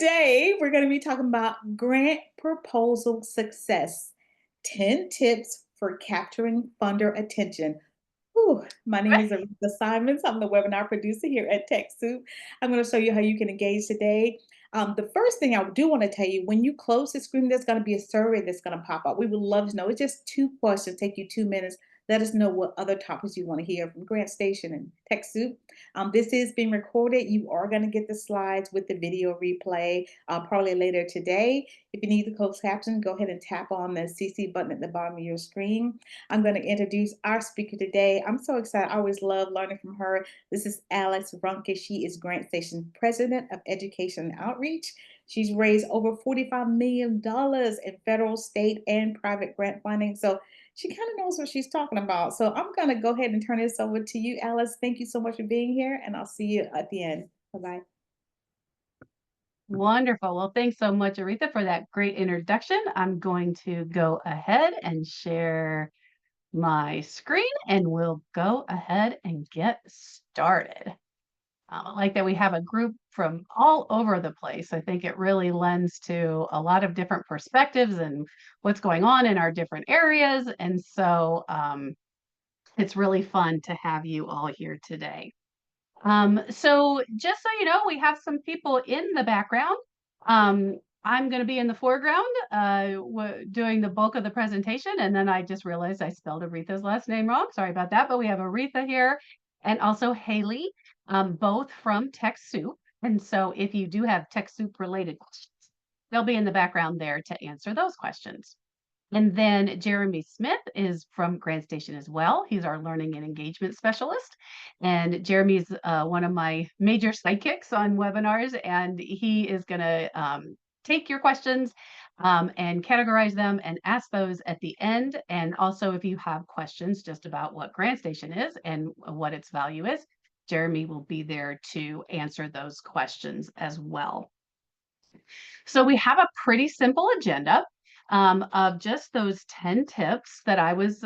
Today, we're going to be talking about grant proposal success 10 tips for capturing funder attention. Whew, my name is Aretha Simons. I'm the webinar producer here at TechSoup. I'm going to show you how you can engage today. The first thing I do want to tell you, when you close the screen, there's going to be a survey that's going to pop up. We would love to know. It's just 2 questions, take you 2 minutes. Let us know what other topics you want to hear from GrantStation and TechSoup. This is being recorded. You are going to get the slides with the video replay probably later today. If you need the closed caption, go ahead and tap on the CC button at the bottom of your screen. I'm going to introduce our speaker today. I'm so excited. I always love learning from her. This is Alex Ruhnke. She is GrantStation President of Education and Outreach. She's raised over $45 million in federal, state, and private grant funding. So she kind of knows what she's talking about. So I'm going to go ahead and turn this over to you, Alice. Thank you so much for being here, and I'll see you at the end. Bye-bye. Wonderful. Well, thanks so much, Aretha, for that great introduction. I'm going to go ahead and share my screen and we'll go ahead and get started. I like that we have a group from all over the place. I think it really lends to a lot of different perspectives and what's going on in our different areas. And so it's really fun to have you all here today. So just so you know, we have some people in the background. Um, I'm going to be in the foreground doing the bulk of the presentation. And then I just realized I spelled Aretha's last name wrong. Sorry about that. But we have Aretha here and also Haley, both from TechSoup. And so if you do have TechSoup related questions, they'll be in the background there to answer those questions. And then Jeremy Smith is from GrantStation as well. He's our learning and engagement specialist. And Jeremy's one of my major sidekicks on webinars, and he is going to take your questions and categorize them and ask those at the end. And also, if you have questions just about what GrantStation is and what its value is, Jeremy will be there to answer those questions as well. So we have a pretty simple agenda of just those 10 tips that I was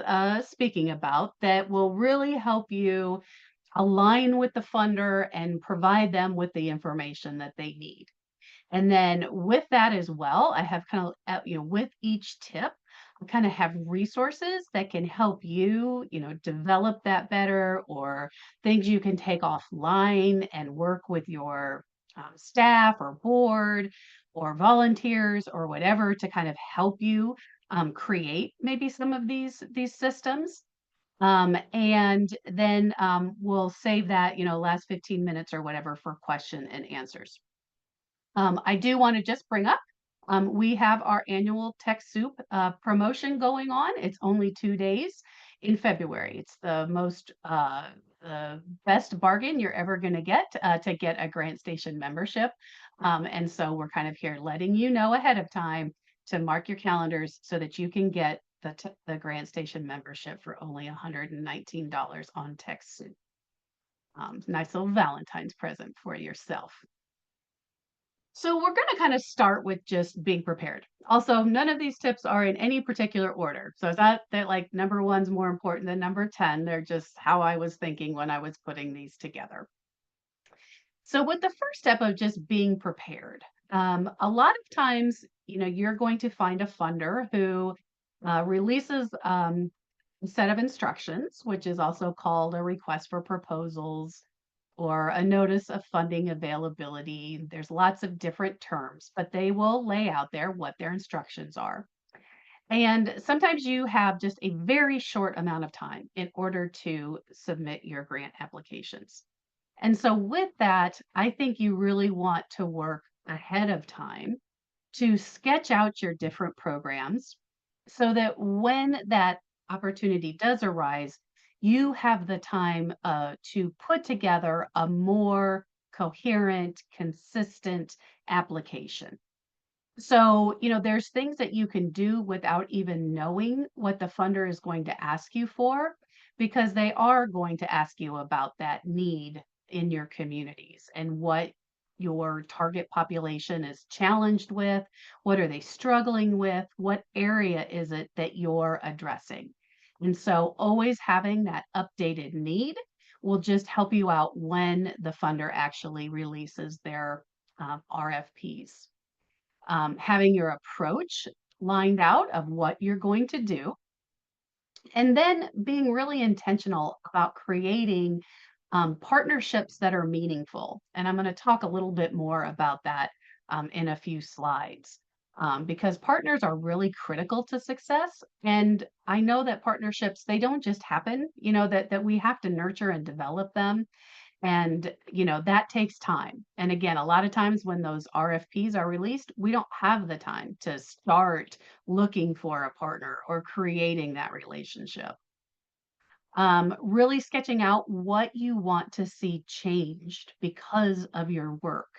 speaking about that will really help you align with the funder and provide them with the information that they need. And then with that as well, I have kind of, with each tip, I kind of have resources that can help you, develop that better or things you can take offline and work with your staff or board or volunteers or whatever to kind of help you create maybe some of these systems. And then we'll save that, last 15 minutes or whatever for question and answers. I do want to just bring up, we have our annual TechSoup promotion going on. It's only 2 days in February. It's the best bargain you're ever going to get a GrantStation membership. And so we're kind of here letting you know ahead of time to mark your calendars so that you can get the GrantStation membership for only $119 on TechSoup. Nice little Valentine's present for yourself. So we're going to kind of start with just being prepared. Also, none of these tips are in any particular order. So it's not that like number one's more important than number 10. They're just how I was thinking when I was putting these together. So with the first step of just being prepared, a lot of times, you're going to find a funder who releases a set of instructions, which is also called a request for proposals or a notice of funding availability. There's lots of different terms, but they will lay out there what their instructions are. And sometimes you have just a very short amount of time in order to submit your grant applications. And so with that, I think you really want to work ahead of time to sketch out your different programs so that when that opportunity does arise, you have the time to put together a more coherent, consistent application. So, there's things that you can do without even knowing what the funder is going to ask you for, because they are going to ask you about that need in your communities and what your target population is challenged with, what are they struggling with, what area is it that you're addressing. And so always having that updated need will just help you out when the funder actually releases their RFPs. Having your approach lined out of what you're going to do, and then being really intentional about creating partnerships that are meaningful. And I'm going to talk a little bit more about that in a few slides. Because partners are really critical to success. And I know that partnerships, they don't just happen, that we have to nurture and develop them. And, that takes time. And again, a lot of times when those RFPs are released, we don't have the time to start looking for a partner or creating that relationship. Really sketching out what you want to see changed because of your work.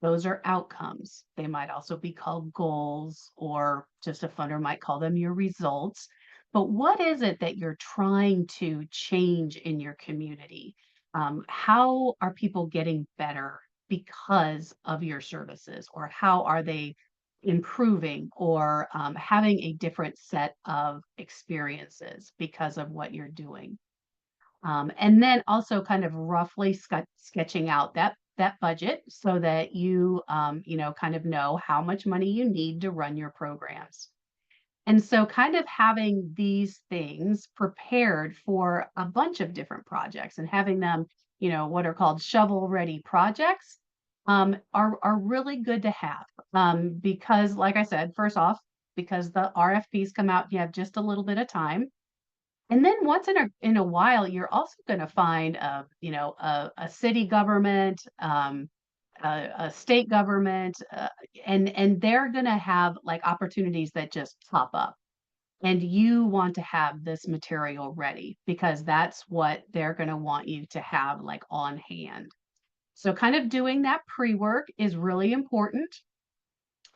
Those are outcomes. They might also be called goals, or just a funder might call them your results. But what is it that you're trying to change in your community? How are people getting better because of your services? Or how are they improving or having a different set of experiences because of what you're doing? And then also kind of roughly sketching out that budget so that you kind of know how much money you need to run your programs. And so kind of having these things prepared for a bunch of different projects and having them, what are called shovel-ready projects, are really good to have. Because like I said, first off, because the RFPs come out, you have just a little bit of time. And then once in a while, you're also gonna find a city government, a state government, and they're gonna have, like, opportunities that just pop up. And you want to have this material ready because that's what they're gonna want you to have, like, on hand. So kind of doing that pre-work is really important.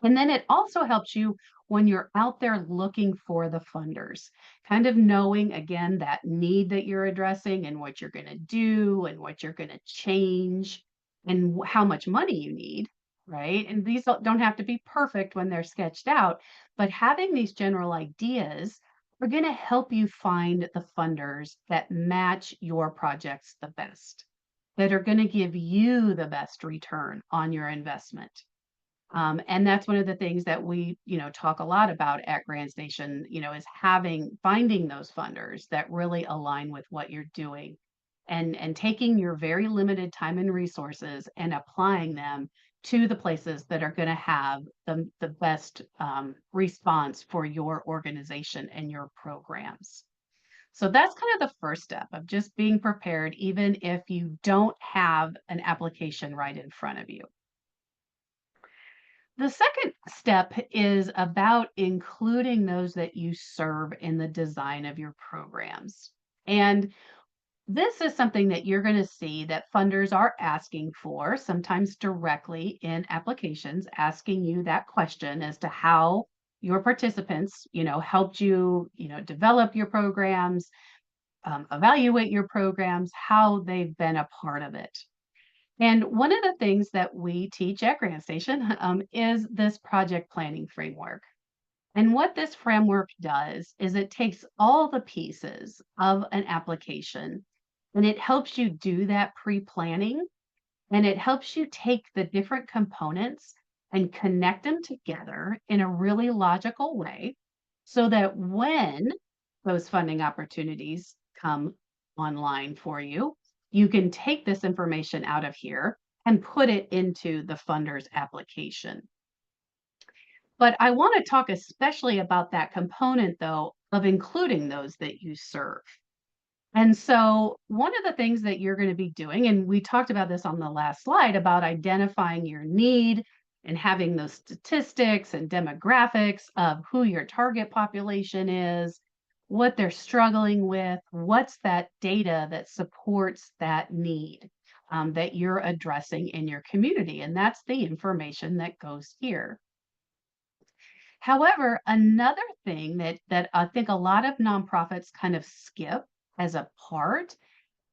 And then it also helps you when you're out there looking for the funders, kind of knowing again that need that you're addressing and what you're going to do and what you're going to change and how much money you need, right? And these don't have to be perfect when they're sketched out, but having these general ideas are going to help you find the funders that match your projects the best, that are going to give you the best return on your investment. And that's one of the things that we, talk a lot about at GrantStation, is finding those funders that really align with what you're doing and taking your very limited time and resources and applying them to the places that are going to have the best response for your organization and your programs. So that's kind of the first step of just being prepared, even if you don't have an application right in front of you. The second step is about including those that you serve in the design of your programs. And this is something that you're going to see that funders are asking for, sometimes directly in applications, asking you that question as to how your participants, helped you, develop your programs, evaluate your programs, how they've been a part of it. And one of the things that we teach at GrantStation is this project planning framework. And what this framework does is it takes all the pieces of an application and it helps you do that pre planning, and it helps you take the different components and connect them together in a really logical way so that when those funding opportunities come online for you, you can take this information out of here and put it into the funder's application. But I want to talk especially about that component, though, of including those that you serve. And so, one of the things that you're going to be doing, and we talked about this on the last slide about identifying your need and having those statistics and demographics of who your target population is, what they're struggling with, what's that data that supports that need that you're addressing in your community. And that's the information that goes here. However, another thing that I think a lot of nonprofits kind of skip as a part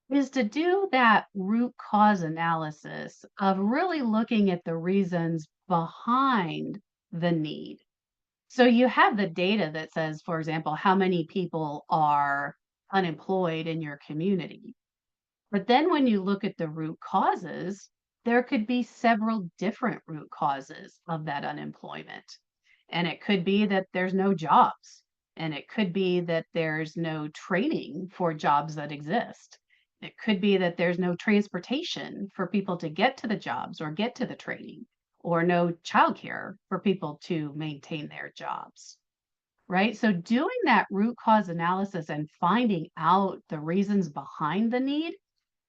is to do that root cause analysis of really looking at the reasons behind the need. So you have the data that says, for example, how many people are unemployed in your community. But then when you look at the root causes, there could be several different root causes of that unemployment. And it could be that there's no jobs, and it could be that there's no training for jobs that exist. It could be that there's no transportation for people to get to the jobs or get to the training, or no childcare for people to maintain their jobs. Right? So doing that root cause analysis and finding out the reasons behind the need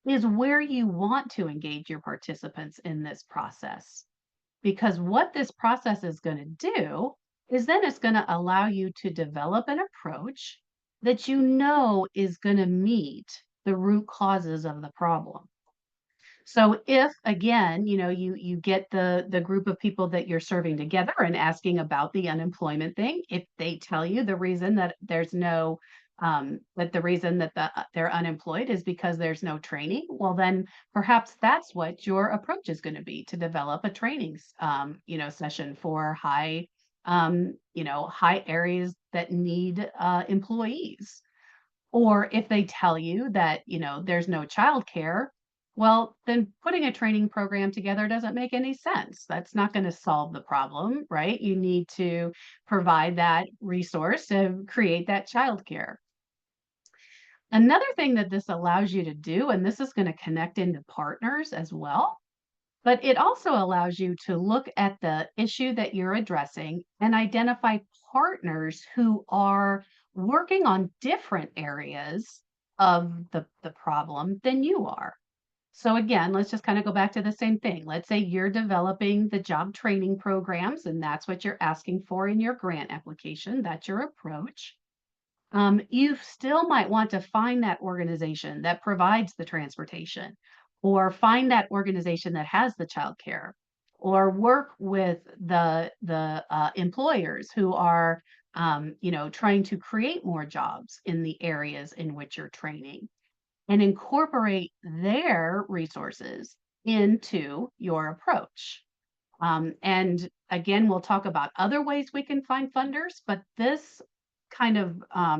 is where you want to engage your participants in this process. Because what this process is going to do is then it's going to allow you to develop an approach that you know is going to meet the root causes of the problem. So if again, you get the group of people that you're serving together and asking about the unemployment thing, if they tell you the reason that there's no that the reason that they're unemployed is because there's no training, well then perhaps that's what your approach is going to be, to develop a training session for high areas that need employees. Or if they tell you that, there's no childcare, well, then putting a training program together doesn't make any sense. That's not going to solve the problem, right? You need to provide that resource to create that childcare. Another thing that this allows you to do, and this is going to connect into partners as well, but it also allows you to look at the issue that you're addressing and identify partners who are working on different areas of the problem than you are. So again, let's just kind of go back to the same thing. Let's say you're developing the job training programs, and that's what you're asking for in your grant application. That's your approach. You still might want to find that organization that provides the transportation, or find that organization that has the childcare, or work with the employers who are trying to create more jobs in the areas in which you're training, and incorporate their resources into your approach. And again, we'll talk about other ways we can find funders, but this kind of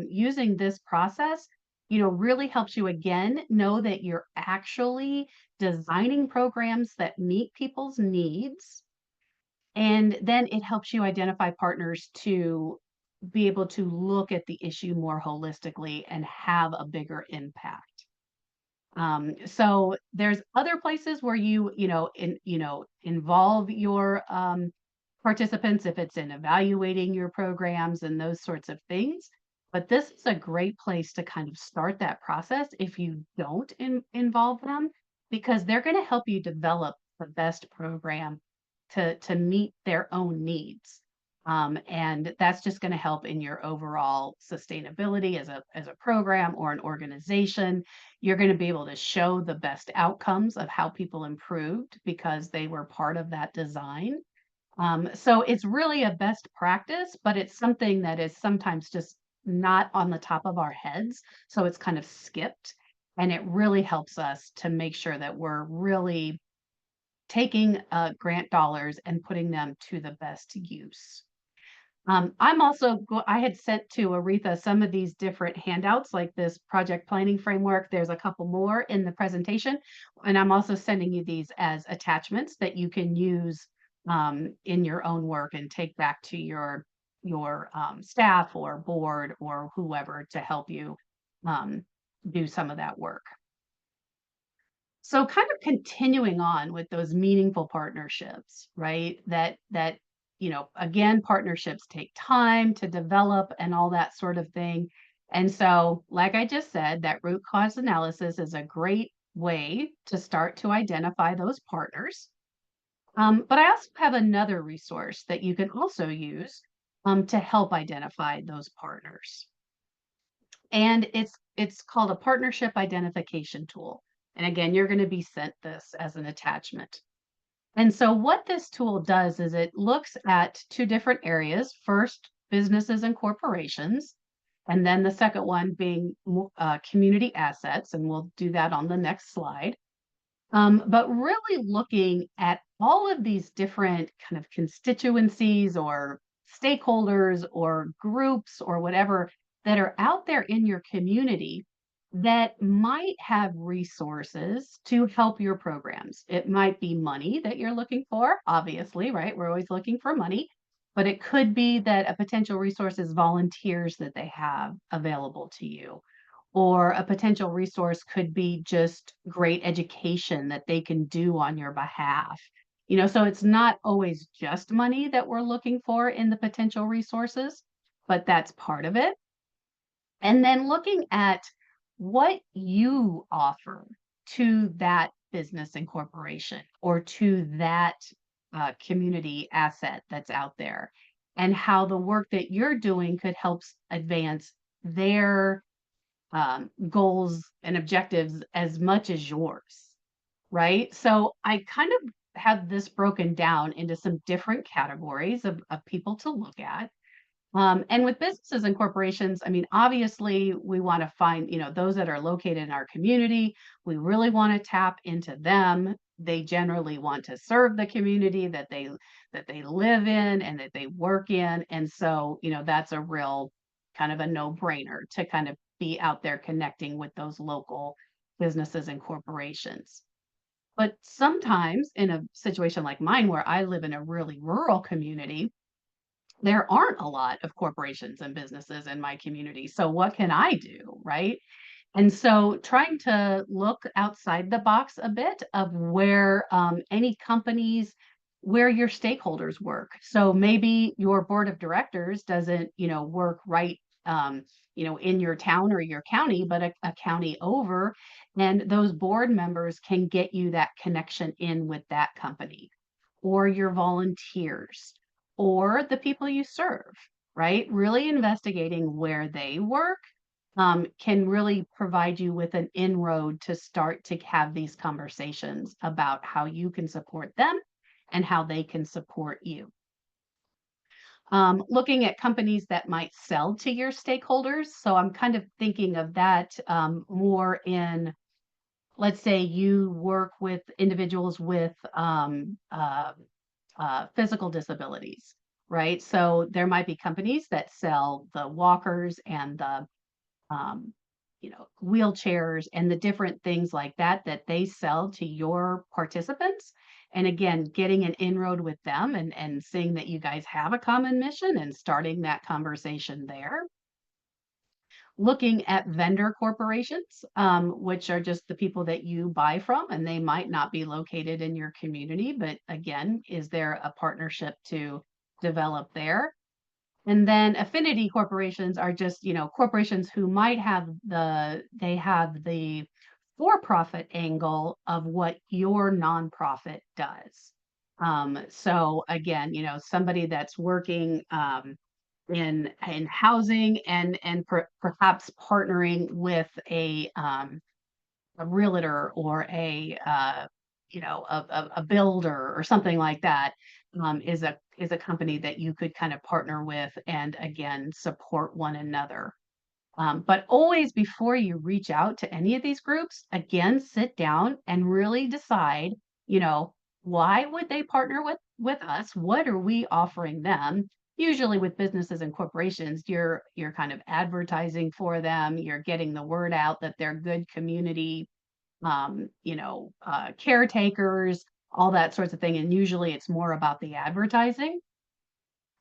using this process, really helps you again know that you're actually designing programs that meet people's needs. And then it helps you identify partners to be able to look at the issue more holistically and have a bigger impact. So there's other places where involve your participants if it's in evaluating your programs and those sorts of things. But this is a great place to kind of start that process if you don't involve them, because they're going to help you develop the best program to meet their own needs. And that's just going to help in your overall sustainability as a program or an organization. You're going to be able to show the best outcomes of how people improved because they were part of that design. So it's really a best practice, but it's something that is sometimes just not on the top of our heads. So it's kind of skipped. And it really helps us to make sure that we're really taking grant dollars and putting them to the best use. I had sent to Aretha some of these different handouts, like this project planning framework. There's a couple more in the presentation, and I'm also sending you these as attachments that you can use in your own work and take back to your staff or board or whoever to help you um, do some of that work. So kind of continuing on with those meaningful partnerships, right? Again, partnerships take time to develop and all that sort of thing. And so, like I just said, that root cause analysis is a great way to start to identify those partners. But I also have another resource that you can also use to help identify those partners. And it's called a partnership identification tool. And again, you're going to be sent this as an attachment. And so what this tool does is it looks at two different areas. First, businesses and corporations, and then the second one being community assets, and we'll do that on the next slide. But really looking at all of these different kind of constituencies or stakeholders or groups or whatever that are out there in your community that might have resources to help your programs. It might be money that you're looking for, obviously, right? We're always looking for money, but it could be that a potential resource is volunteers that they have available to you. Or a potential resource could be just great education that they can do on your behalf. So it's not always just money that we're looking for in the potential resources, but that's part of it. And then looking at what you offer to that business and corporation or to that community asset that's out there, and how the work that you're doing could help advance their goals and objectives as much as yours, right? So I kind of have this broken down into some different categories of people to look at. And with businesses and corporations, I mean, obviously, we want to find, those that are located in our community. We really want to tap into them. They generally want to serve the community that they live in and that they work in. And so, that's a real kind of a no-brainer to kind of be out there connecting with those local businesses and corporations. But sometimes in a situation like mine, where I live in a really rural community, there aren't a lot of corporations and businesses in my community. So what can I do, right? And so trying to look outside the box a bit of where any companies, where your stakeholders work. So maybe your board of directors doesn't, work right, in your town or your county, but a county over, and those board members can get you that connection in with that company, or your volunteers, or the people you serve, right? Really investigating where they work can really provide you with an inroad to start to have these conversations about how you can support them and how they can support you. Looking at companies that might sell to your stakeholders. So I'm kind of thinking of that more in, let's say you work with individuals with physical disabilities, right? So there might be companies that sell the walkers and the wheelchairs and the different things like that that they sell to your participants. And again, getting an inroad with them and seeing that you guys have a common mission and starting that conversation there. Looking at vendor corporations, which are just the people that you buy from, and they might not be located in your community, but again, is there a partnership to develop there? And then affinity corporations are just, corporations who might have the for-profit angle of what your nonprofit does. So again, somebody that's working in housing and perhaps partnering with a realtor or a builder or something like that, is a company that you could kind of partner with and again support one another. But always before you reach out to any of these groups, again, sit down and really decide, you know, why would they partner with us? What are we offering them? Usually with businesses and corporations, you're kind of advertising for them, you're getting the word out that they're good community caretakers, all that sorts of thing. And usually it's more about the advertising.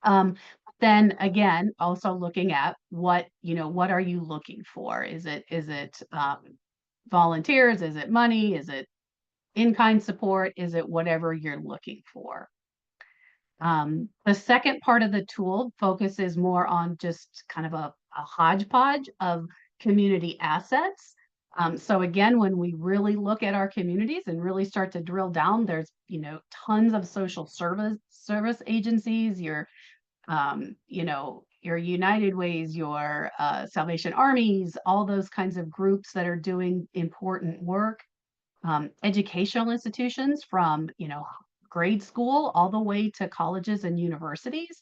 Um, then again, also looking at what are you looking for? Is it volunteers? Is it money? Is it in-kind support? Is it whatever you're looking for? The second part of the tool focuses more on just kind of a hodgepodge of community assets. So again, when we really look at our communities and really start to drill down, there's tons of social service agencies, your United Ways, your Salvation Armies, all those kinds of groups that are doing important work. Educational institutions from grade school all the way to colleges and universities,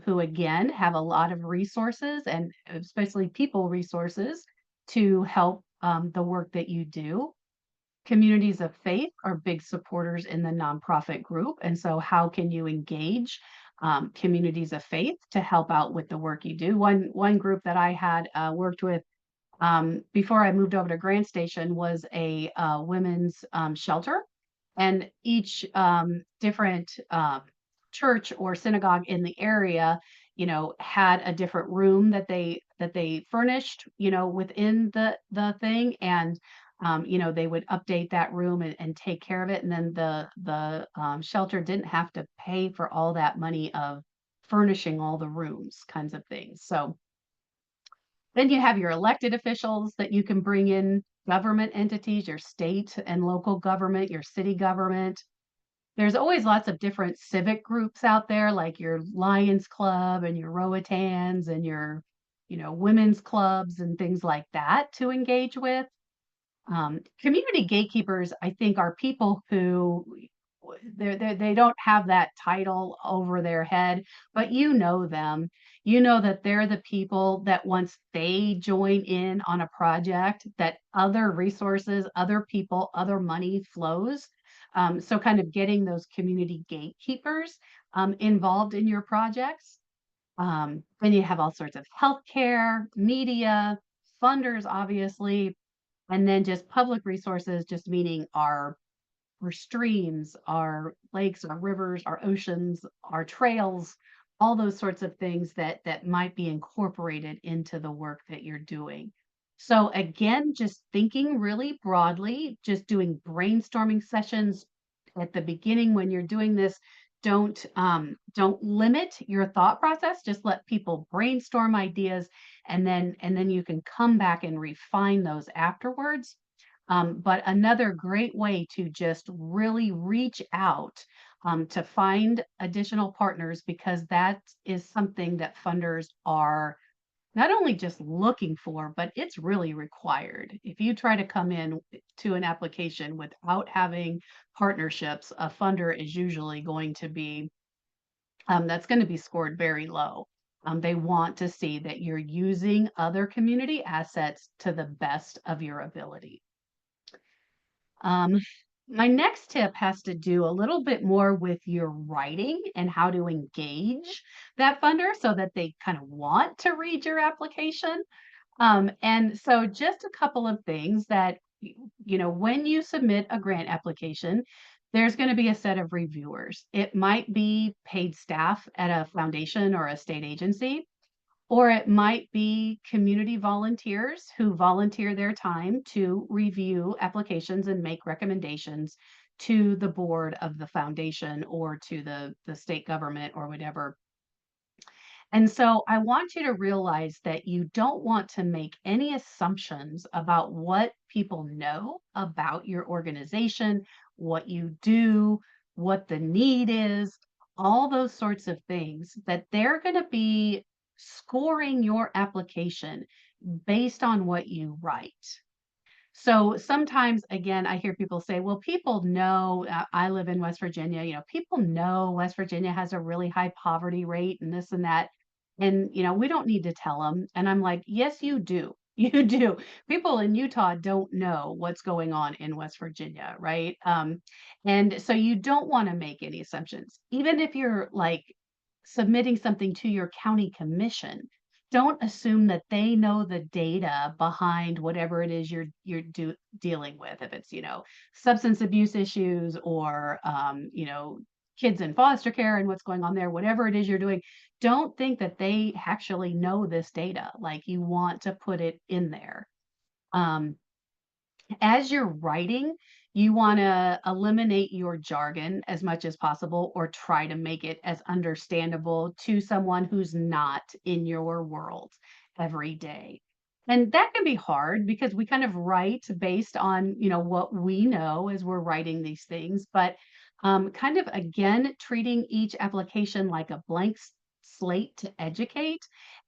who again have a lot of resources and especially people resources to help the work that you do. Communities of faith are big supporters in the nonprofit group, and so how can you engage communities of faith to help out with the work you do? One group that I had worked with before I moved over to GrantStation was a women's shelter, and each different church or synagogue in the area, had a different room that they furnished, within the thing, and they would update that room and take care of it, and then the shelter didn't have to pay for all that money of furnishing all the rooms, kinds of things. So then you have your elected officials that you can bring in, government entities, your state and local government, your city government. There's always lots of different civic groups out there, like your Lions Club and your Rowatans and your, women's clubs and things like that to engage with. Community gatekeepers, I think, are people who they don't have that title over their head, but you know them. You know that they're the people that once they join in on a project, that other resources, other people, other money flows. So kind of getting those community gatekeepers involved in your projects. Then you have all sorts of healthcare, media, funders, obviously, and then just public resources, just meaning our streams, our lakes, our rivers, our oceans, our trails, all those sorts of things that might be incorporated into the work that you're doing. So again, just thinking really broadly, just doing brainstorming sessions at the beginning when you're doing this. Don't limit your thought process. Just let people brainstorm ideas, and then you can come back and refine those afterwards. But another great way to just really reach out to find additional partners, because that is something that funders are not only just looking for, but it's really required. If you try to come in to an application without having partnerships, a funder is usually going to be that's going to be scored very low. They want to see that you're using other community assets to the best of your ability. Um, my next tip has to do a little bit more with your writing and how to engage that funder so that they kind of want to read your application. And so just a couple of things that, when you submit a grant application, there's going to be a set of reviewers. It might be paid staff at a foundation or a state agency, or it might be community volunteers who volunteer their time to review applications and make recommendations to the board of the foundation or to the state government or whatever. And so I want you to realize that you don't want to make any assumptions about what people know about your organization, what you do, what the need is, all those sorts of things, that they're going to be scoring your application based on what you write. So sometimes, again, I hear people say, well, people know, I live in West Virginia, people know West Virginia has a really high poverty rate and this and that. And, we don't need to tell them. And I'm like, yes, you do. You do. People in Utah don't know what's going on in West Virginia, right? And so you don't want to make any assumptions. Even if you're like submitting something to your county commission, don't assume that they know the data behind whatever it is you're dealing with. If it's, substance abuse issues, or kids in foster care and what's going on there, whatever it is you're doing, don't think that they actually know this data. Like, you want to put it in there. Um, as you're writing, you want to eliminate your jargon as much as possible, or try to make it as understandable to someone who's not in your world every day. And that can be hard because we kind of write based on, what we know as we're writing these things, but kind of again, treating each application like a blank slate to educate,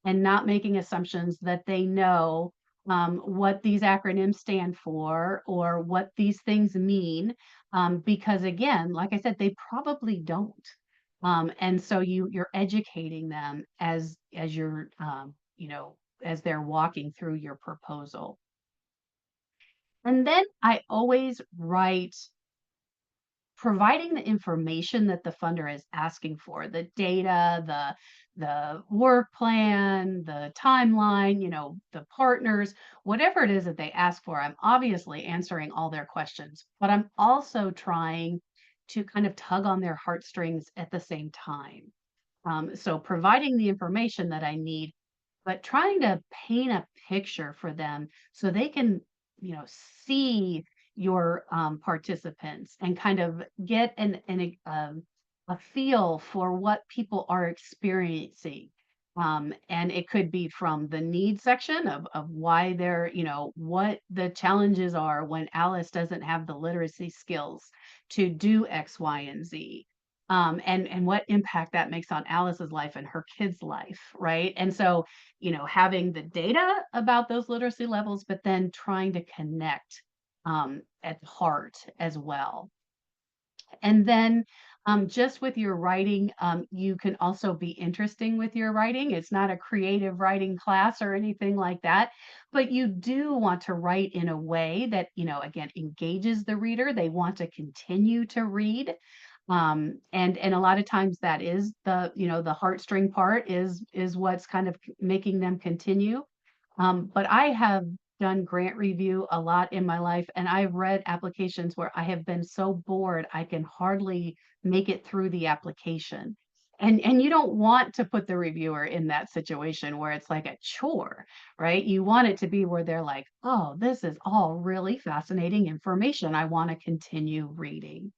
and not making assumptions that they know what these acronyms stand for or what these things mean, because again, like I said, they probably don't. And so you're educating them as you're as they're walking through your proposal. And then I always write providing the information that the funder is asking for, the data, the work plan, the timeline, the partners, whatever it is that they ask for. I'm obviously answering all their questions, but I'm also trying to kind of tug on their heartstrings at the same time. So providing the information that I need, but trying to paint a picture for them so they can, see your participants and kind of get a feel for what people are experiencing. And it could be from the need section of why they're, what the challenges are when Alice doesn't have the literacy skills to do X, Y, and Z. And what impact that makes on Alice's life and her kids' life, right? And so, having the data about those literacy levels, but then trying to connect at heart as well. And then just with your writing, you can also be interesting with your writing. It's not a creative writing class or anything like that, but you do want to write in a way that, again, engages the reader. They want to continue to read. And a lot of times that is the heartstring part is what's kind of making them continue. But I have done grant review a lot in my life, and I've read applications where I have been so bored I can hardly make it through the application. And you don't want to put the reviewer in that situation where it's like a chore, right? You want it to be where they're like, oh, this is all really fascinating information. I want to continue reading.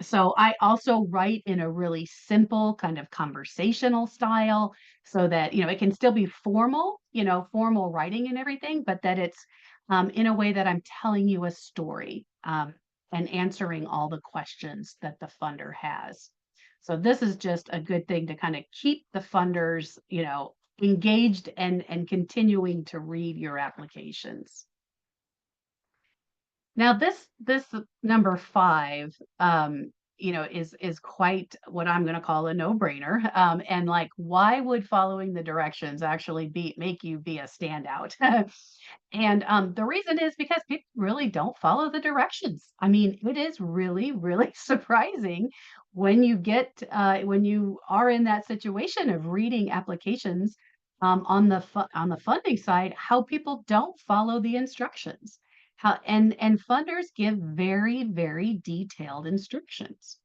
So I also write in a really simple kind of conversational style so that, it can still be formal, formal writing and everything, but that it's in a way that I'm telling you a story and answering all the questions that the funder has. So this is just a good thing to kind of keep the funders, engaged and continuing to read your applications. Now this number 5, is quite what I'm gonna call a no-brainer, and, like, why would following the directions actually make you be a standout? And, the reason is because people really don't follow the directions. I mean, it is really, really surprising when you are in that situation of reading applications, on the funding side, how people don't follow the instructions. And funders give very, very detailed instructions.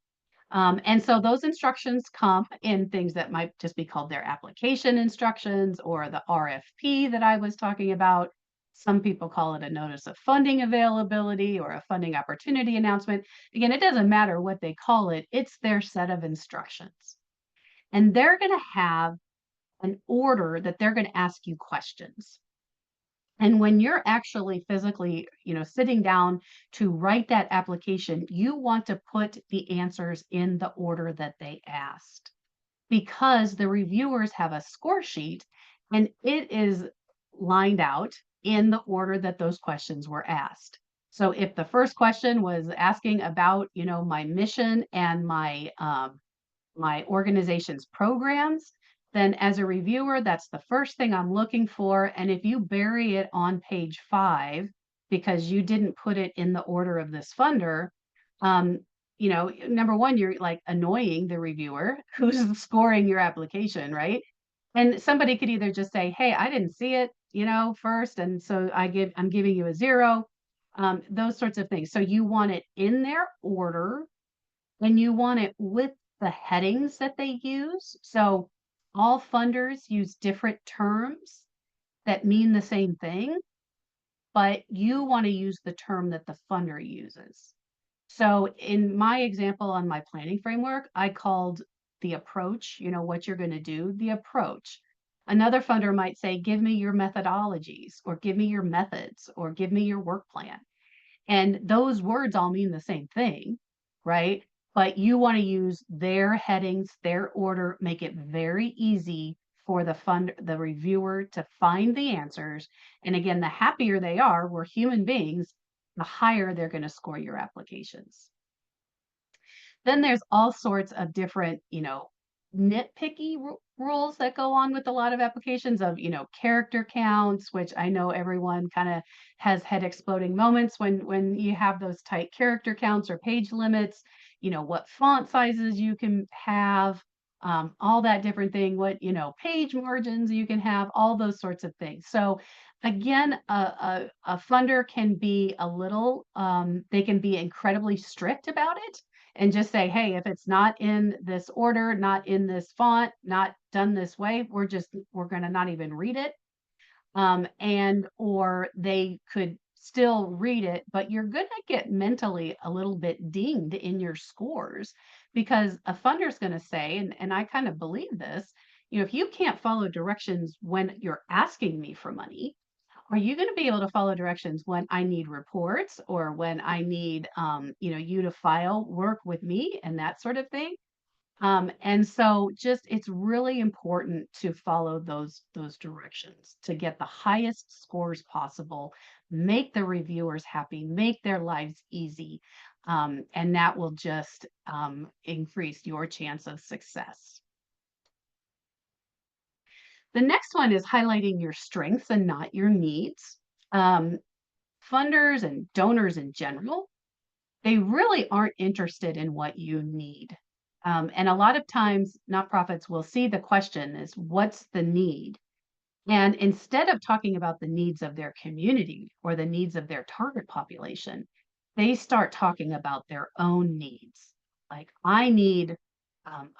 And so those instructions come in things that might just be called their application instructions or the RFP that I was talking about. Some people call it a notice of funding availability or a funding opportunity announcement. Again, it doesn't matter what they call it, it's their set of instructions. And they're going to have an order that they're going to ask you questions. And when you're actually physically, sitting down to write that application, you want to put the answers in the order that they asked because the reviewers have a score sheet and it is lined out in the order that those questions were asked. So if the first question was asking about, my mission and my organization's programs, then as a reviewer, that's the first thing I'm looking for. And if you bury it on page 5 because you didn't put it in the order of this funder, number one, you're like annoying the reviewer who's scoring your application, right? And somebody could either just say, "Hey, I didn't see it, first, and so I'm giving you a 0." Those sorts of things. So you want it in their order and you want it with the headings that they use. So all funders use different terms that mean the same thing, but you want to use the term that the funder uses. So in my example on my planning framework, I called the approach, what you're going to do, the approach. Another funder might say, give me your methodologies, or give me your methods, or give me your work plan. And those words all mean the same thing, right? But you want to use their headings, their order, make it very easy for the reviewer to find the answers. And again, the happier they are, we're human beings, the higher they're going to score your applications. Then there's all sorts of different, nitpicky rules that go on with a lot of applications of, character counts, which I know everyone kind of has head exploding moments when you have those tight character counts or page limits, what font sizes you can have, all that different thing, what, page margins you can have, all those sorts of things. So again, a funder can be they can be incredibly strict about it and just say, hey, if it's not in this order, not in this font, not done this way, we're going to not even read it. And or they could still read it, but you're going to get mentally a little bit dinged in your scores because a funder's going to say, and I kind of believe this, if you can't follow directions when you're asking me for money, are you going to be able to follow directions when I need reports or when I need, you to file work with me and that sort of thing? And so just it's really important to follow those directions to get the highest scores possible, make the reviewers happy, make their lives easy, and that will just increase your chance of success. The next one is highlighting your strengths and not your needs. Um, Funders and donors in general, they really aren't interested in what you need. And a lot of times, nonprofits will see the question is, what's the need? And instead of talking about the needs of their community or the needs of their target population, they start talking about their own needs. Like, I need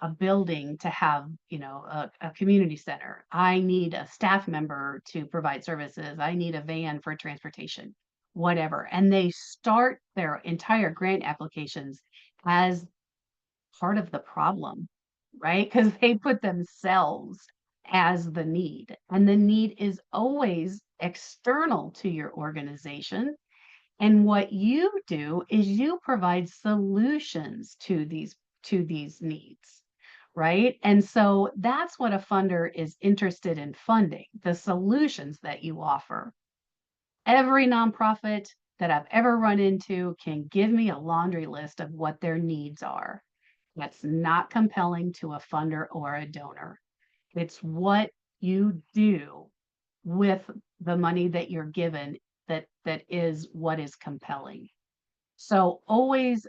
a building to have, a community center. I need a staff member to provide services. I need a van for transportation, whatever. And they start their entire grant applications as part of the problem, right? Because they put themselves as the need, and the need is always external to your organization. And what you do is you provide solutions to these needs, right? And so that's what a funder is interested in funding, the solutions that you offer. Every nonprofit that I've ever run into can give me a laundry list of what their needs are. That's not compelling to a funder or a donor. It's what you do with the money that you're given that is what is compelling. So always,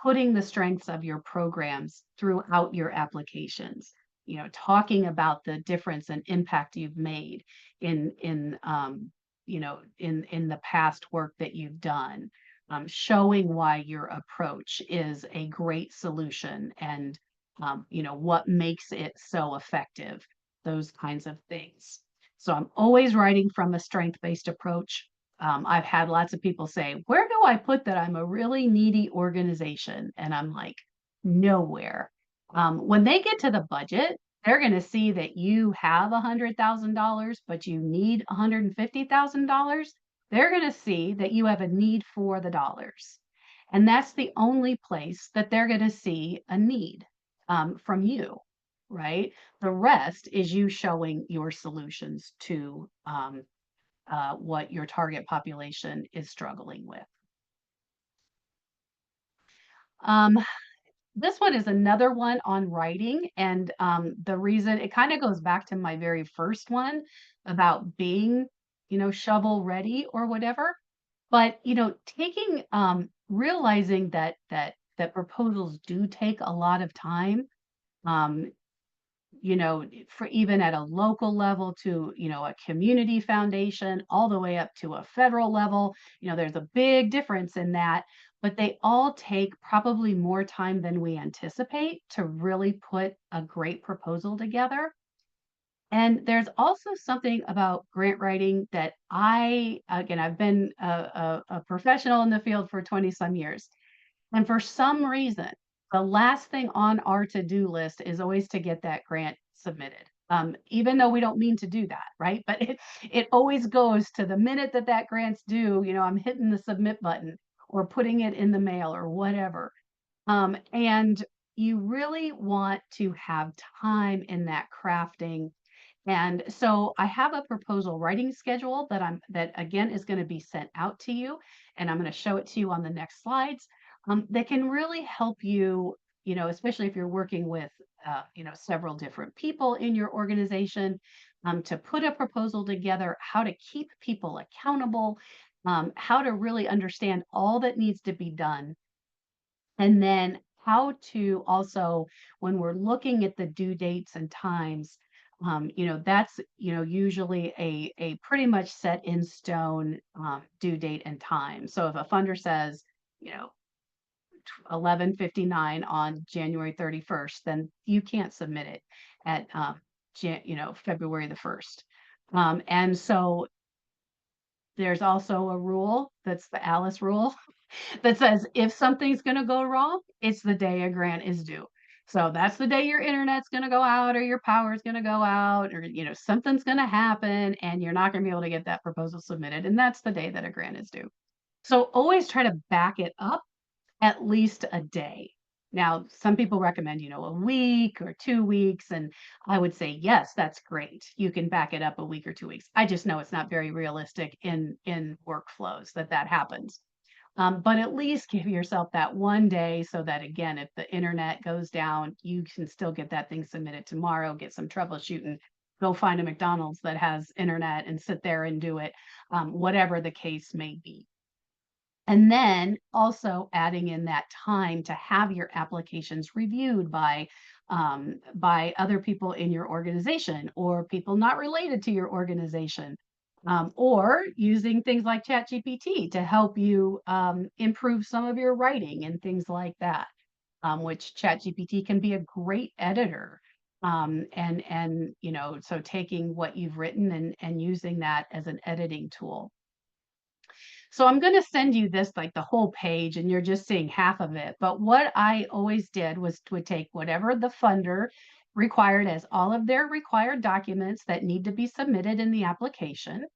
putting the strengths of your programs throughout your applications, talking about the difference and impact you've made in the past work that you've done, showing why your approach is a great solution and what makes it so effective, those kinds of things. So I'm always writing from a strength-based approach. I've had lots of people say, where do I put that I'm a really needy organization? And I'm like, nowhere. When they get to the budget, they're going to see that you have $100,000, but you need $150,000. They're going to see that you have a need for the dollars. And that's the only place that they're going to see a need from you, right? The rest is you showing your solutions to what your target population is struggling with. Um, this one is another one on writing, and the reason it kind of goes back to my very first one about being, shovel ready or whatever. But taking realizing that proposals do take a lot of time. Um, for even at a local level to, a community foundation, all the way up to a federal level, there's a big difference in that, but they all take probably more time than we anticipate to really put a great proposal together. And there's also something about grant writing that again, I've been a professional in the field for 20 some years. And for some reason, the last thing on our to-do list is always to get that grant submitted. Even though we don't mean to do that, right? But it always goes to the minute that that grant's due, I'm hitting the submit button or putting it in the mail or whatever. And you really want to have time in that crafting. And so I have a proposal writing schedule that again is going to be sent out to you, and I'm going to show it to you on the next slides. That can really help you, especially if you're working with several different people in your organization, to put a proposal together, how to keep people accountable, how to really understand all that needs to be done, and then how to also, when we're looking at the due dates and times, that's, usually a pretty much set in stone due date and time. So if a funder says, you know, 11:59 on January 31st, then you can't submit it at February the 1st. And so there's also a rule, that's the Alice rule, that says if something's going to go wrong, it's the day a grant is due. So that's the day your internet's going to go out or your power is going to go out, or something's going to happen and you're not going to be able to get that proposal submitted, and that's the day that a grant is due. So always try to back it up at least a day. Now, some people recommend, a week or 2 weeks, and I would say, yes, that's great. You can back it up a week or 2 weeks. I just know it's not very realistic in workflows that happens. But at least give yourself that one day so that, again, if the internet goes down, you can still get that thing submitted tomorrow, get some troubleshooting, go find a McDonald's that has internet and sit there and do it, whatever the case may be. And then also adding in that time to have your applications reviewed by other people in your organization or people not related to your organization, or using things like ChatGPT to help you improve some of your writing and things like that, which ChatGPT can be a great editor. So taking what you've written and using that as an editing tool. So I'm going to send you this, like the whole page, and you're just seeing half of it. But what I always did was to take whatever the funder required as all of their required documents that need to be submitted in the application,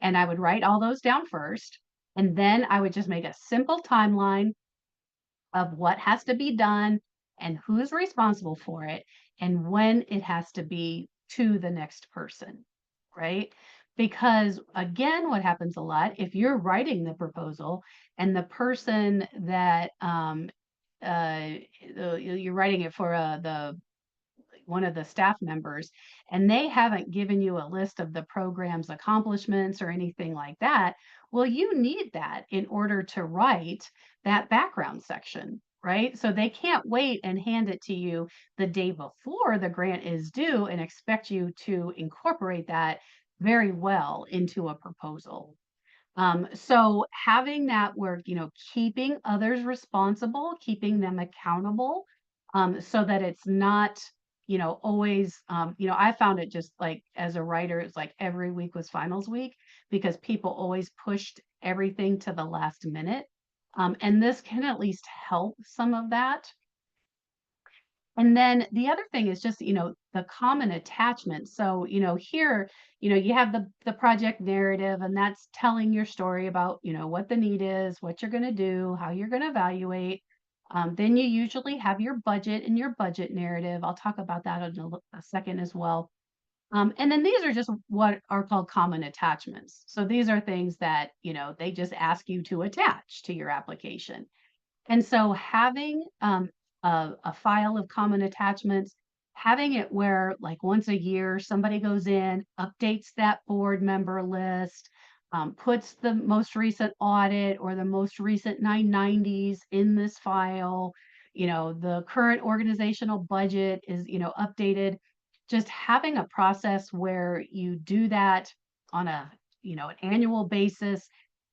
and I would write all those down first. And then I would just make a simple timeline of what has to be done and who's responsible for it and when it has to be to the next person, right? Because again, what happens a lot, if you're writing the proposal and the person that uh, you're writing it for the one of the staff members, and they haven't given you a list of the program's accomplishments or anything like that, well, you need that in order to write that background section, right? So they can't wait and hand it to you the day before the grant is due and expect you to incorporate that very well into a proposal. So having that work, keeping others responsible, keeping them accountable, so that it's not, always, I found it just like as a writer, it's like every week was finals week because people always pushed everything to the last minute. And this can at least help some of that. And then the other thing is just, the common attachment. So, here, you have the project narrative, and that's telling your story about, what the need is, what you're going to do, how you're going to evaluate. Then you usually have your budget and your budget narrative. I'll talk about that in a second as well. And then these are just what are called common attachments. So these are things that, they just ask you to attach to your application. And so having a file of common attachments, having it where like once a year somebody goes in, updates that board member list, puts the most recent audit or the most recent 990s in this file, the current organizational budget is, updated. Just having a process where you do that on a, an annual basis.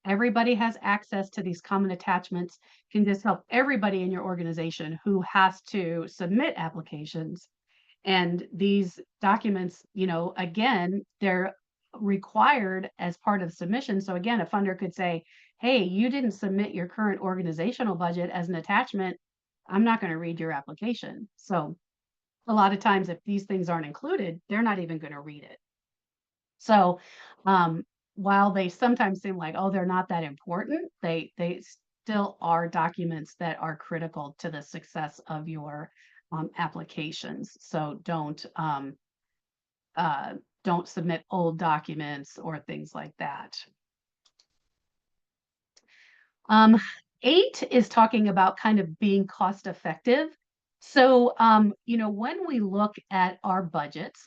Everybody has access to these common attachments, can just help everybody in your organization who has to submit applications. And these documents, again, they're required as part of submission. So again, a funder could say, hey, you didn't submit your current organizational budget as an attachment. I'm not going to read your application. So a lot of times, if these things aren't included, they're not even going to read it. So, while they sometimes seem like, oh, they're not that important, they still are documents that are critical to the success of your applications. So don't submit old documents or things like that. Um, 8 is talking about kind of being cost effective. So, when we look at our budgets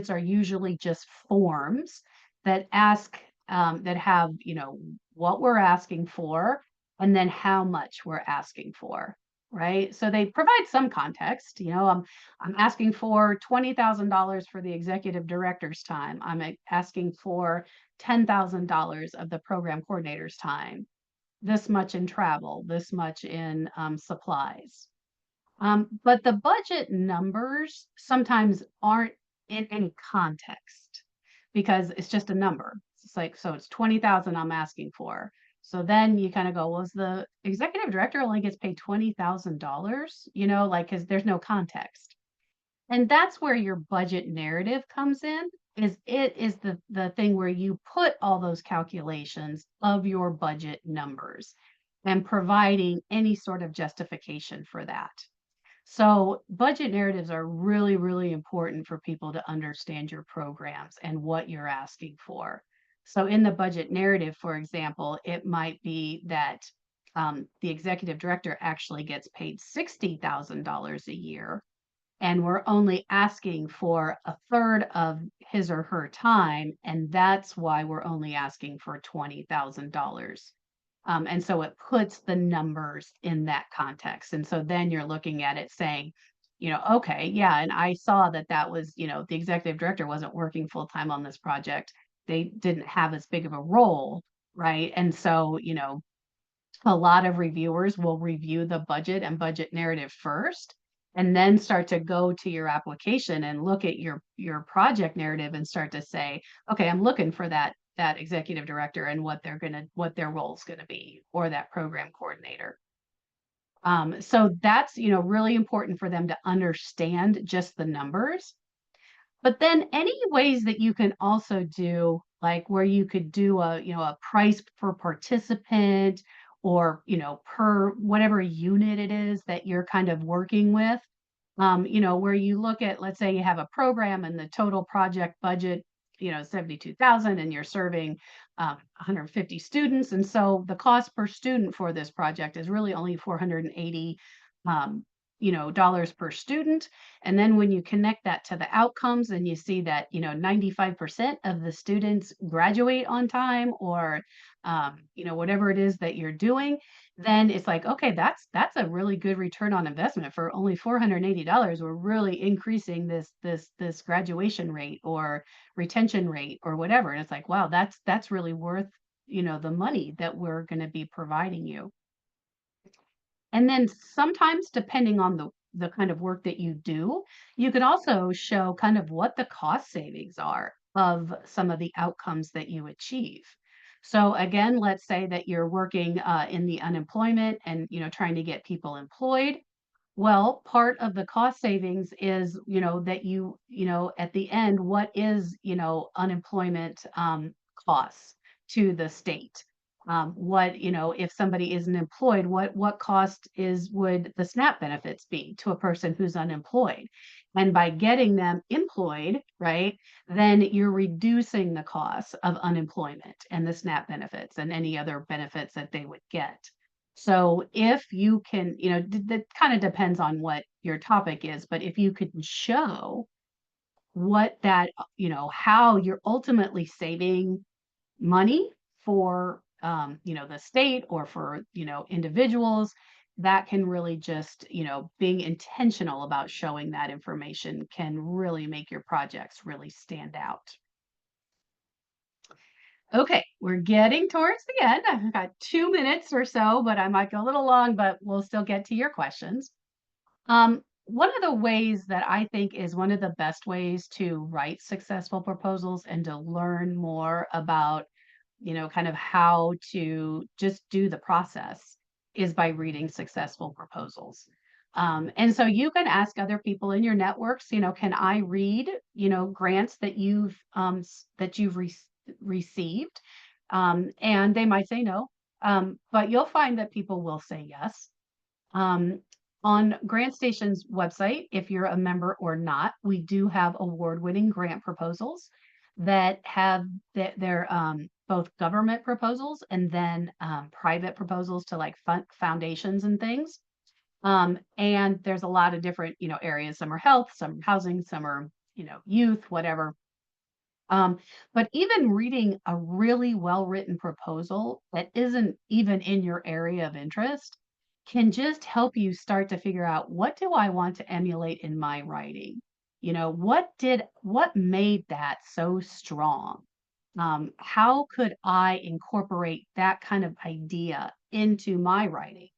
are usually just forms that that have, what we're asking for and then how much we're asking for, right? So they provide some context. I'm asking for $20,000 for the executive director's time. Asking for $10,000 of the program coordinator's time, this much in travel, this much in supplies. But the budget numbers sometimes aren't in any context because it's just a number. It's like, so it's 20,000 I'm asking for. So then you kind of go, well, is the executive director only gets paid $20,000? Like, because there's no context. And that's where your budget narrative comes in. It is the thing where you put all those calculations of your budget numbers and providing any sort of justification for that. So, budget narratives are really, really important for people to understand your programs and what you're asking for. So, in the budget narrative, for example, it might be that the executive director actually gets paid $60,000 a year, and we're only asking for a third of his or her time, and that's why we're only asking for $20,000. And so it puts the numbers in that context. And so then you're looking at it saying, okay, yeah, and I saw that that was, the executive director wasn't working full time on this project. They didn't have as big of a role, right? And so, a lot of reviewers will review the budget and budget narrative first and then start to go to your application and look at your project narrative and start to say, okay, I'm looking for that executive director and what their role is gonna be, or that program coordinator. So that's, really important for them to understand just the numbers. But then any ways that you can also do, like where you could do a price per participant, or, per whatever unit it is that you're kind of working with, where you look at, let's say you have a program and the total project budget, 72,000, and you're serving 150 students. And so the cost per student for this project is really only 480 um, dollars per student. And then when you connect that to the outcomes and you see that, 95% of the students graduate on time, or whatever it is that you're doing, then it's like, okay, that's a really good return on investment. For only $480, we're really increasing this graduation rate or retention rate or whatever. And it's like, wow, that's really worth, the money that we're going to be providing you. And then sometimes, depending on the kind of work that you do, you can also show kind of what the cost savings are of some of the outcomes that you achieve. So again, let's say that you're working in the unemployment and, trying to get people employed. Well, part of the cost savings is, that at the end, what is, unemployment costs to the state? What, if somebody isn't employed, what cost would the SNAP benefits be to a person who's unemployed? And by getting them employed, right, then you're reducing the cost of unemployment and the SNAP benefits and any other benefits that they would get. So if you can, that kind of depends on what your topic is, but if you could show what that, how you're ultimately saving money for, the state, or for, individuals, that can really just, being intentional about showing that information can really make your projects really stand out. Okay, we're getting towards the end. I've got 2 minutes or so, but I might go a little long, but we'll still get to your questions. One of the ways that I think is one of the best ways to write successful proposals and to learn more about, kind of how to just do the process, is by reading successful proposals. And so you can ask other people in your networks, can I read, grants that you've received? And they might say no, but you'll find that people will say yes. Um, on GrantStation's website, if you're a member or not, we do have award-winning grant proposals that have that they're both government proposals and then private proposals to like foundations and things. And there's a lot of different, areas. Some are health, some are housing, some are, youth, whatever. Um, but even reading a really well-written proposal that isn't even in your area of interest can just help you start to figure out, what do I want to emulate in my writing? What made that so strong? How could I incorporate that kind of idea into my writing?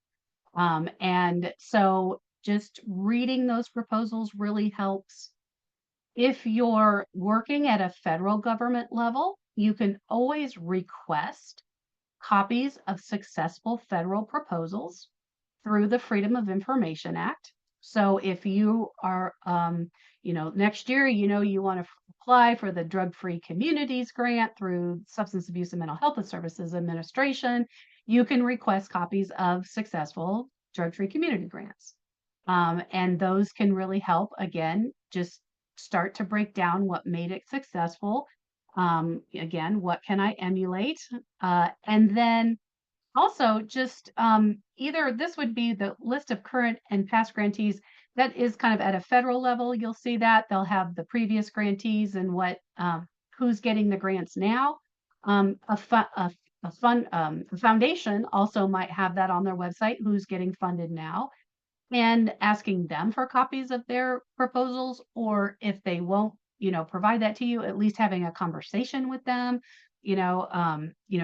And so just reading those proposals really helps. If you're working at a federal government level, you can always request copies of successful federal proposals through the Freedom of Information Act. So if you are, next year, you want to apply for the Drug Free Communities Grant through Substance Abuse and Mental Health Services Administration, you can request copies of successful drug free community grants. And those can really help, again, just start to break down what made it successful. Again, what can I emulate? And then also, just either this would be the list of current and past grantees that is kind of at a federal level. You'll see that they'll have the previous grantees and who's getting the grants now. A foundation also might have that on their website, who's getting funded now, and asking them for copies of their proposals, or if they won't, provide that to you, at least having a conversation with them,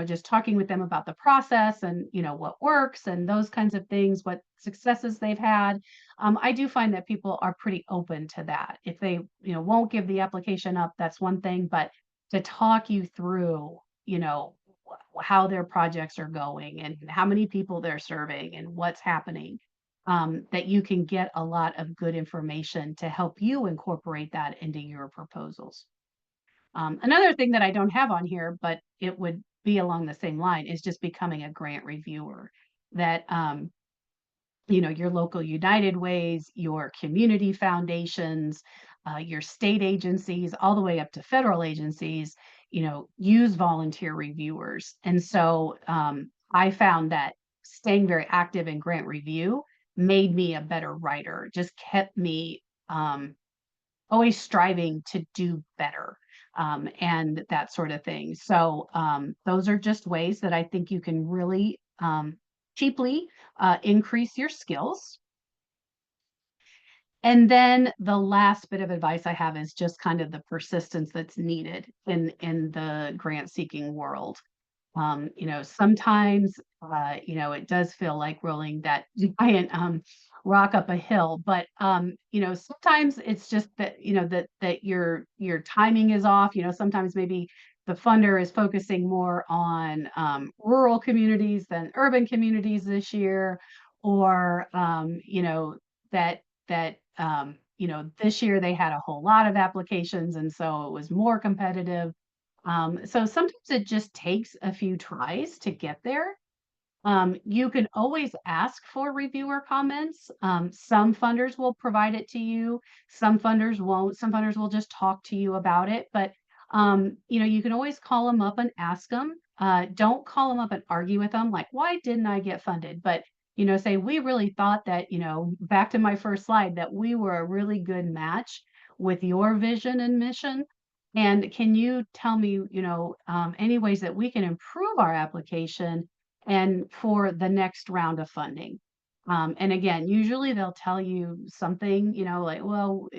just talking with them about the process and, what works and those kinds of things, what successes they've had. I do find that people are pretty open to that. If they, won't give the application up, that's one thing, but to talk you through, how their projects are going and how many people they're serving and what's happening, that you can get a lot of good information to help you incorporate that into your proposals. Another thing that I don't have on here, but it would be along the same line, is just becoming a grant reviewer. That your local United Ways, your community foundations, your state agencies, all the way up to federal agencies, use volunteer reviewers. And so I found that staying very active in grant review made me a better writer, just kept me always striving to do better, and that sort of thing. So those are just ways that I think you can really cheaply increase your skills. And then the last bit of advice I have is just kind of the persistence that's needed in the grant seeking world. Sometimes, it does feel like rolling that giant rock up a hill, but sometimes it's just that, that your timing is off. Sometimes maybe the funder is focusing more on rural communities than urban communities this year, or this year they had a whole lot of applications, and so it was more competitive. So sometimes it just takes a few tries to get there. You can always ask for reviewer comments. Some funders will provide it to you. Some funders won't. Some funders will just talk to you about it. But you can always call them up and ask them. Don't call them up and argue with them, like, why didn't I get funded? But say, we really thought that, back to my first slide, that we were a really good match with your vision and mission. And can you tell me, any ways that we can improve our application and for the next round of funding? And again, usually they'll tell you something, like, well,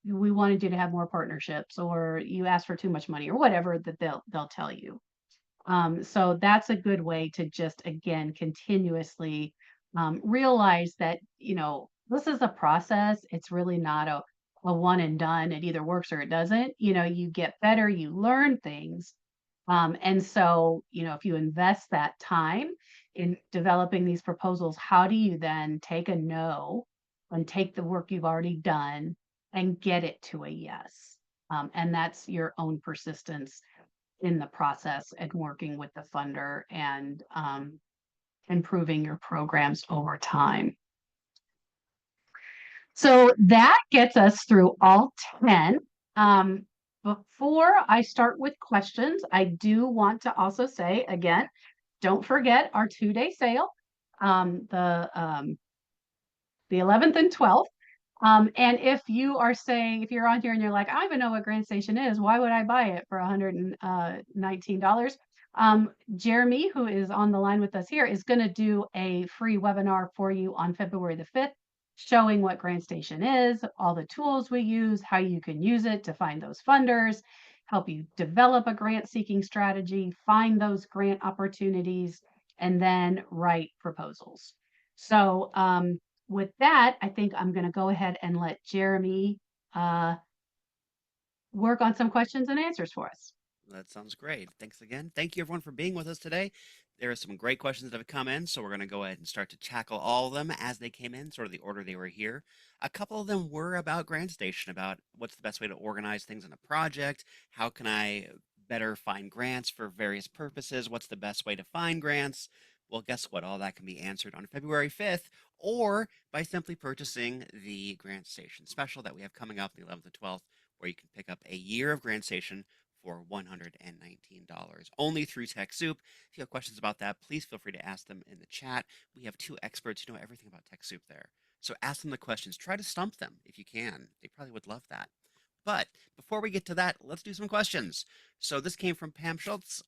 we wanted you to have more partnerships, or you asked for too much money, or whatever that they'll tell you. So that's a good way to just, again, continuously realize that, this is a process. It's really not a one and done. It either works or it doesn't. You get better, you learn things. And so, if you invest that time in developing these proposals, how do you then take a no and take the work you've already done and get it to a yes? And that's your own persistence in the process and working with the funder and improving your programs over time. So that gets us through all 10. Before I start with questions, I do want to also say, again, don't forget our 2-day sale. The the 11th and 12th. And if you are saying, if you're on here and you're like, I don't even know what GrantStation is, why would I buy it for $119? Jeremy, who is on the line with us here, is going to do a free webinar for you on February the 5th, showing what GrantStation is, all the tools we use, how you can use it to find those funders, help you develop a grant seeking strategy, find those grant opportunities, and then write proposals. So, with that, I think I'm going to go ahead and let Jeremy uh, work on some questions and answers for us. That sounds great. Thanks again. Thank you everyone for being with us today. There are some great questions that have come in, so we're going to go ahead and start to tackle all of them as they came in, sort of the order they were here. A couple of them were about GrantStation, about what's the best way to organize things in a project, how can I better find grants for various purposes, what's the best way to find grants. Well, guess what? All that can be answered on February 5th, or by simply purchasing the GrantStation special that we have coming up the 11th and 12th, where you can pick up a year of GrantStation for $119 only through TechSoup. If you have questions about that, please feel free to ask them in the chat. We have two experts who know everything about TechSoup there. So ask them the questions. Try to stump them if you can. They probably would love that. But before we get to that, let's do some questions. So this came from Pam Schultz.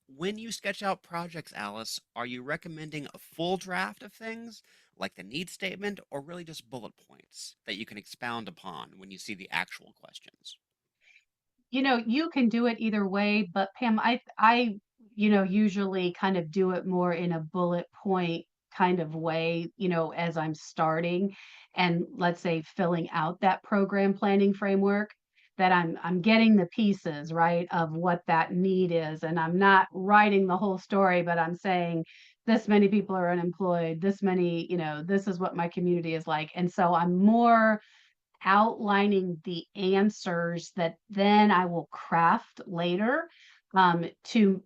When you sketch out projects, Alice, are you recommending a full draft of things like the need statement, or really just bullet points that you can expound upon when you see the actual questions? You can do it either way, but Pam, I usually kind of do it more in a bullet point kind of way, as I'm starting and let's say filling out that program planning framework, that I'm getting the pieces, right, of what that need is. And I'm not writing the whole story, but I'm saying this many people are unemployed, this many, this is what my community is like. And so I'm more outlining the answers that then I will craft later, to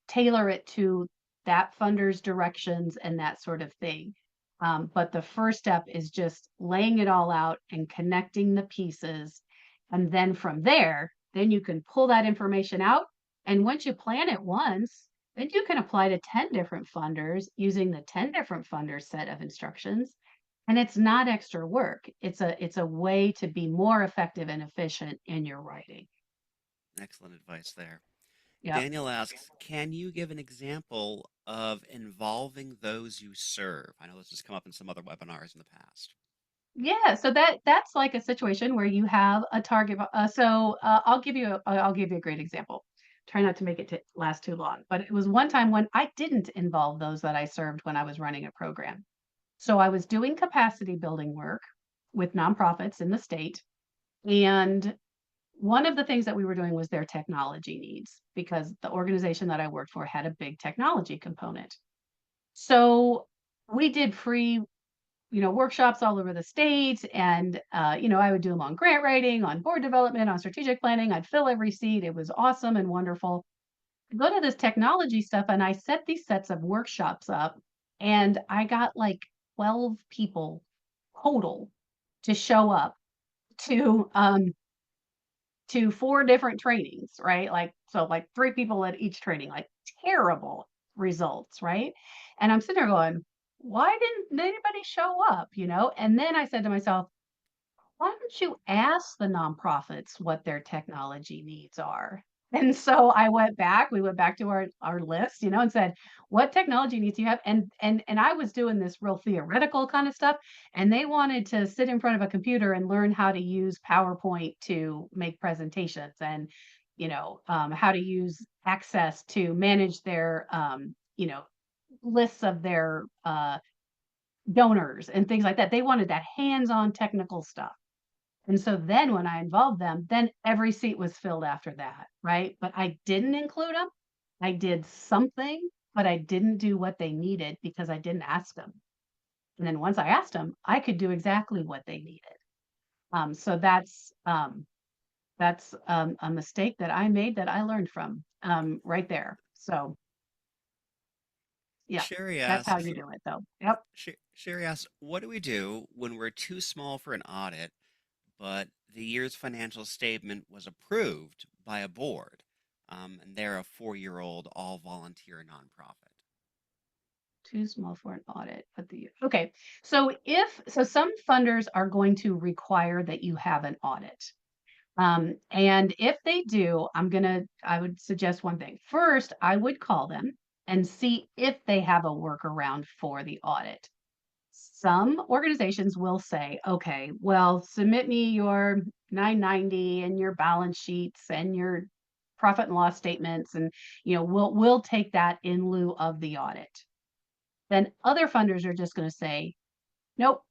tailor it to that funder's directions and that sort of thing. But the first step is just laying it all out and connecting the pieces. And then from there, then you can pull that information out. And once you plan it once, then you can apply to 10 different funders using the 10 different funders set of instructions, and it's not extra work. It's a way to be more effective and efficient in your writing. Excellent advice there. Yep. Daniel asks, can you give an example of involving those you serve? I know this has come up in some other webinars in the past. Yeah, so that's like a situation where you have a target. I'll give you a great example. Try not to make it to last too long, but it was one time when I didn't involve those that I served when I was running a program. So I was doing capacity building work with nonprofits in the state, and one of the things that we were doing was their technology needs because the organization that I worked for had a big technology component. So we did free, workshops all over the state, and I would do them on grant writing, on board development, on strategic planning. I'd fill every seat. It was awesome and wonderful. I go to this technology stuff, and I set these sets of workshops up, and I got like 12 people total to show up to four different trainings, right? Like, so like three people at each training, like terrible results, right? And I'm sitting there going, why didn't anybody show up? And then I said to myself, why don't you ask the nonprofits what their technology needs are? And so we went back to our list, and said, what technology needs do you have? And I was doing this real theoretical kind of stuff, and they wanted to sit in front of a computer and learn how to use PowerPoint to make presentations, and how to use Access to manage their lists of their donors and things like that. They wanted that hands-on technical stuff. And so then when I involved them, then every seat was filled after that, right? But I didn't include them. I did something, but I didn't do what they needed because I didn't ask them. And then once I asked them, I could do exactly what they needed. So that's a mistake that I made that I learned from right there. So yeah, Sherry that's how asks, you do it though. Yep. Sherry asks, what do we do when we're too small for an audit, but the year's financial statement was approved by a board, and they're a 4-year-old all volunteer nonprofit? too small for an audit, but okay. So some funders are going to require that you have an audit. And if they do, I would suggest one thing. First, I would call them and see if they have a workaround for the audit. Some organizations will say, okay, well, submit me your 990 and your balance sheets and your profit and loss statements, and we'll take that in lieu of the audit. Then other funders are just going to say, nope,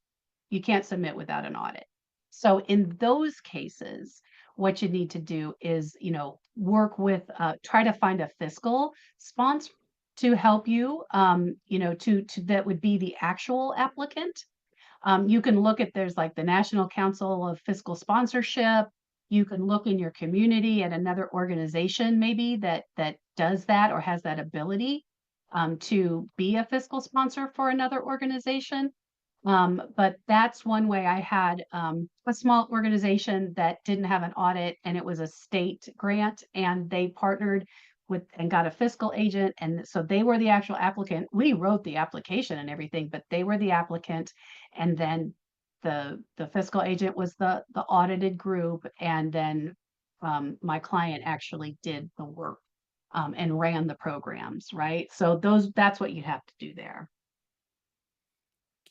you can't submit without an audit. So in those cases, what you need to do is, work with, try to find a fiscal sponsor to help you, to that would be the actual applicant. You can look at there's like the National Council of Fiscal Sponsorship. You can look in your community at another organization maybe that does that or has that ability to be a fiscal sponsor for another organization. But that's one way. I had a small organization that didn't have an audit, and it was a state grant, and they partnered with and got a fiscal agent, and so they were the actual applicant. We wrote the application and everything, but they were the applicant, and then the fiscal agent was the audited group, and then my client actually did the work and ran the programs, right? So that's what you have to do there.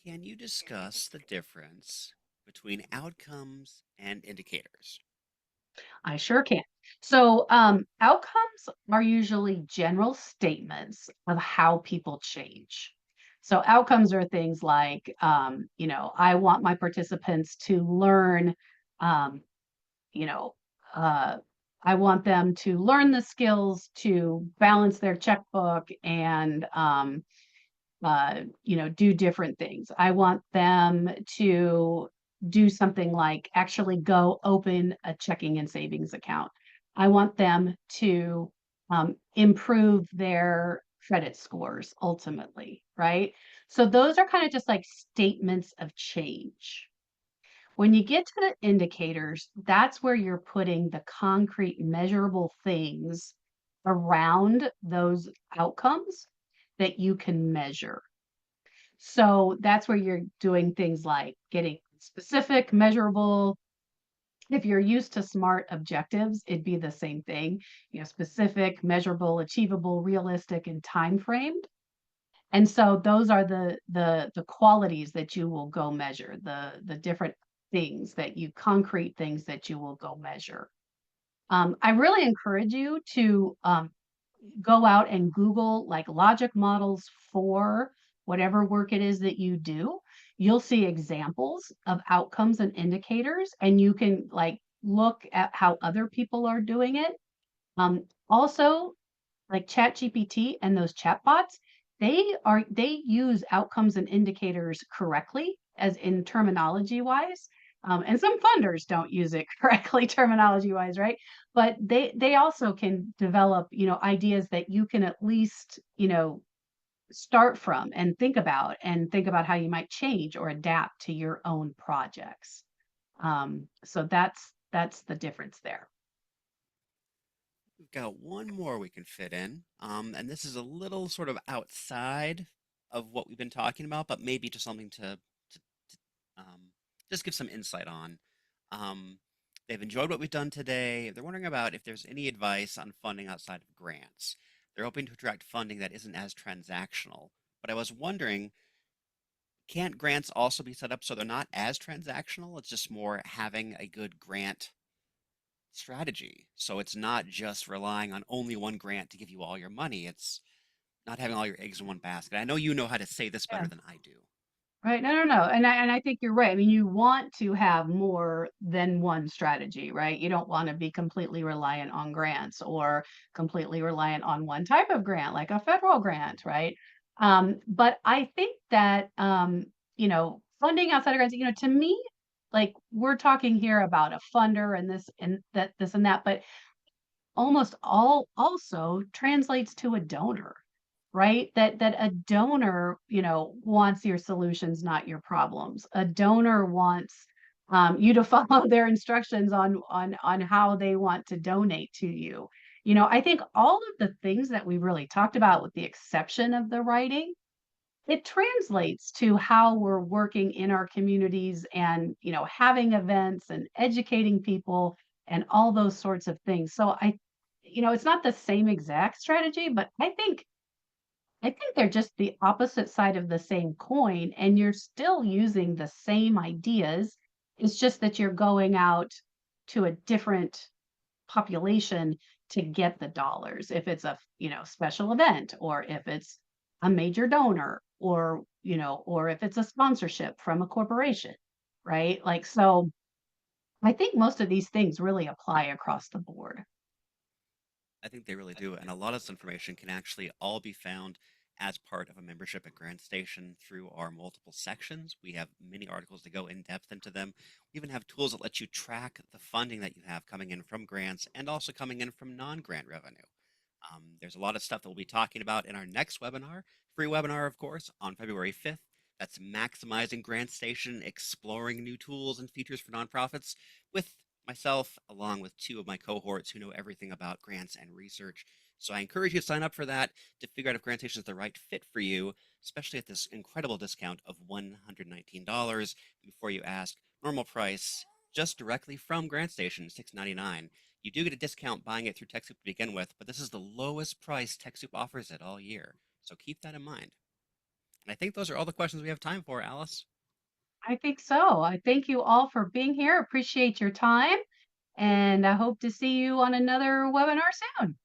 Can you discuss the difference between outcomes and indicators? I sure can. So, outcomes are usually general statements of how people change. So, outcomes are things like, I want my participants to learn, um, you know, uh, I want them to learn the skills to balance their checkbook and, do different things. I want them to do something like actually go open a checking and savings account. I want them to improve their credit scores ultimately, right? So those are kind of just like statements of change. When you get to the indicators, that's where you're putting the concrete, measurable things around those outcomes that you can measure. So that's where you're doing things like getting specific, measurable. If you're used to SMART objectives, it'd be the same thing, specific, measurable, achievable, realistic, and time framed. And so those are the qualities that you will go measure, the different things concrete things that you will go measure. I really encourage you to go out and Google like logic models for whatever work it is that you do. You'll see examples of outcomes and indicators, and you can like look at how other people are doing it. Also, like ChatGPT and those chatbots, they use outcomes and indicators correctly, as in terminology wise. And some funders don't use it correctly terminology wise, right? But they also can develop, ideas that you can at least, start from and think about how you might change or adapt to your own projects. So that's the difference there. We've got one more we can fit in, and this is a little sort of outside of what we've been talking about, but maybe just something to just give some insight on. Um, they've enjoyed what we've done today. They're wondering about if there's any advice on funding outside of grants. They're hoping to attract funding that isn't as transactional. But I was wondering, can't grants also be set up so they're not as transactional? It's just more having a good grant strategy. So it's not just relying on only one grant to give you all your money. It's not having all your eggs in one basket. I know you know how to say this better Yeah. than I do. Right. No, no, no. And I think you're right. I mean, you want to have more than one strategy, right? You don't want to be completely reliant on grants or completely reliant on one type of grant, like a federal grant, right? But I think that funding outside of grants, to me, like we're talking here about a funder and this and that, but almost all also translates to a donor, right? That a donor, wants your solutions, not your problems. A donor wants you to follow their instructions on how they want to donate to you. I think all of the things that we really talked about, with the exception of the writing, it translates to how we're working in our communities and, having events and educating people and all those sorts of things. So it's not the same exact strategy, but I think they're just the opposite side of the same coin, and you're still using the same ideas. It's just that you're going out to a different population to get the dollars. If it's a, special event, or if it's a major donor, or if it's a sponsorship from a corporation, right? Like, so I think most of these things really apply across the board. I think they really do. And a lot of this information can actually all be found as part of a membership at GrantStation through our multiple sections. We have many articles that go in depth into them. We even have tools that let you track the funding that you have coming in from grants and also coming in from non grant revenue. There's a lot of stuff that we'll be talking about in our next webinar, free webinar, of course, on February 5th. That's maximizing GrantStation, exploring new tools and features for nonprofits with myself, along with two of my cohorts who know everything about grants and research. So I encourage you to sign up for that to figure out if GrantStation is the right fit for you, especially at this incredible discount of $119 before you ask. Normal price, just directly from GrantStation, $6.99. You do get a discount buying it through TechSoup to begin with, but this is the lowest price TechSoup offers it all year. So keep that in mind. And I think those are all the questions we have time for, Alice. I think so. I thank you all for being here. Appreciate your time, and I hope to see you on another webinar soon.